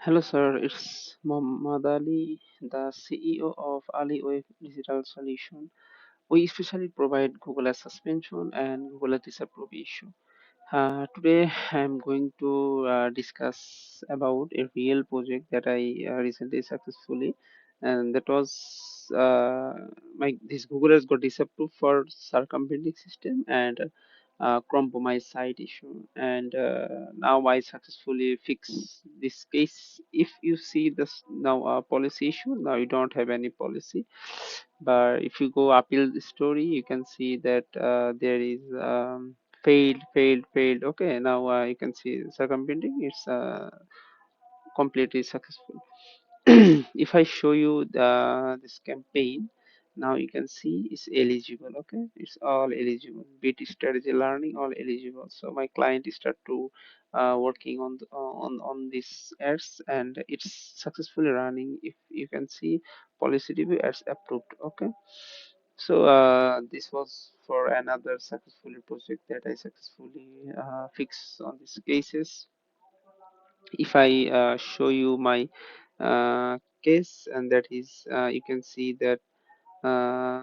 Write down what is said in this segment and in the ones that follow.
Hello, sir. It's Muhammad Ali, the CEO of Aliwave Digital Solution. We especially provide Google as suspension and Google as disapprove issue. Today, I'm going to discuss about a real project that I recently successfully, and that was my this Google has got disapproved for circumventing system and compromise site issue. And now I successfully fix this case. If you see this now policy issue, now you don't have any policy, but if you go appeal the story, you can see that there is failed. Okay, now you can see circumventing. It's completely successful. If I show you this campaign, now you can see it's eligible. Okay, it's all eligible. Bit strategy learning, all eligible. So my client start to working on on these ads, and it's successfully running. If you can see policy review ads approved. Okay, so this was for another successful project that I successfully fixed on these cases. If I show you my case, and that is you can see that uh,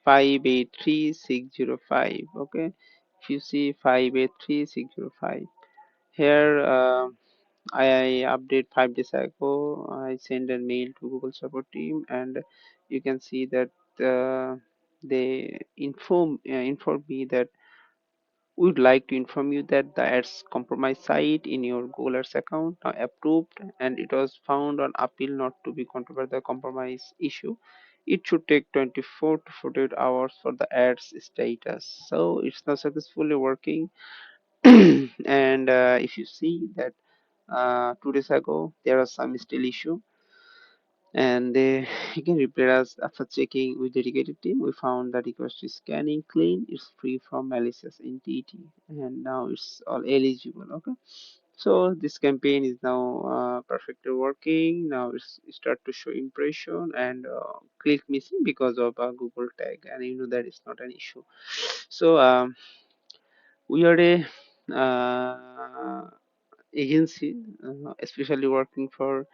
583605. Okay, if you see 583605 here, I update 5 days ago. I send a mail to Google support team, and you can see that they inform me that we would like to inform you that the ads compromise site in your Google Ads account now approved, and it was found on appeal not to be controversial the compromise issue. It should take 24 to 48 hours for the ads status. So it's now successfully working. And if you see that 2 days ago there was some still issue, and they again replied us after checking with dedicated team. We found that request is scanning clean, it's free from malicious entity, and now it's all eligible. Okay, so this campaign is now perfectly working. Now it start to show impression and click missing because of a Google tag, and you know that is not an issue. So we are a agency especially working for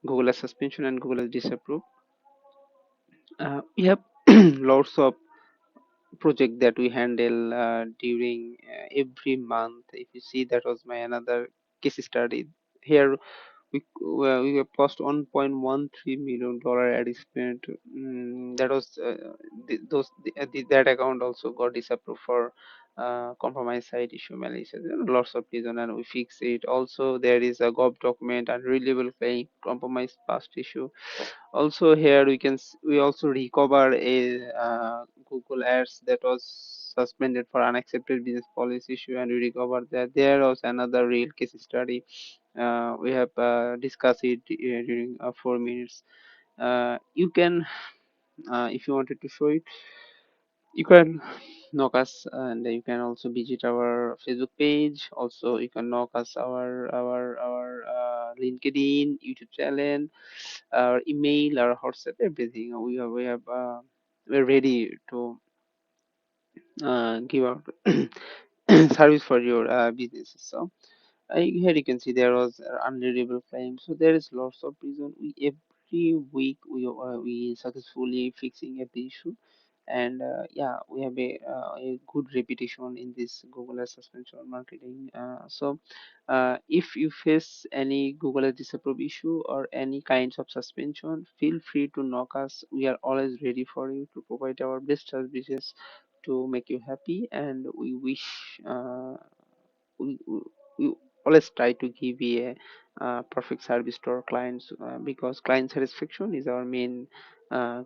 Google as suspension and Google as disapprove. We have lots of project that we handle during every month. If you see, that was my another case study. Here we have cost $1.13 million ad spent. That was that account also got disapproved for compromise site issue malicious. There are lots of reason, and we fix it. Also, there is a gov document unreliable claim compromise past issue. Also here we also recover a Google ads that was suspended for unaccepted business policy issue, and we recovered that. There was another real case study. We have discussed it during 4 minutes. You can if you wanted to show it, you can knock us, and you can also visit our Facebook page. Also you can knock us our LinkedIn, YouTube channel, our email, our WhatsApp, everything. We have we're ready to give out service for your businesses. So here you can see there was unreliable claim. So there is lots of reason. We every week we successfully fixing every issue, and yeah, we have a good reputation in this Google Ads suspension marketing. So if you face any Google Ads disapprove issue or any kinds of suspension, feel free to knock us. We are always ready for you to provide our best services to make you happy, and we wish we always try to give a perfect service to our clients, because client satisfaction is our main uh,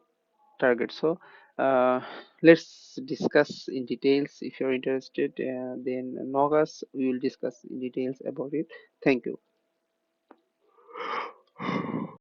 target. So uh, let's discuss in details. If you're interested, then log us. We will discuss in details about it. Thank you.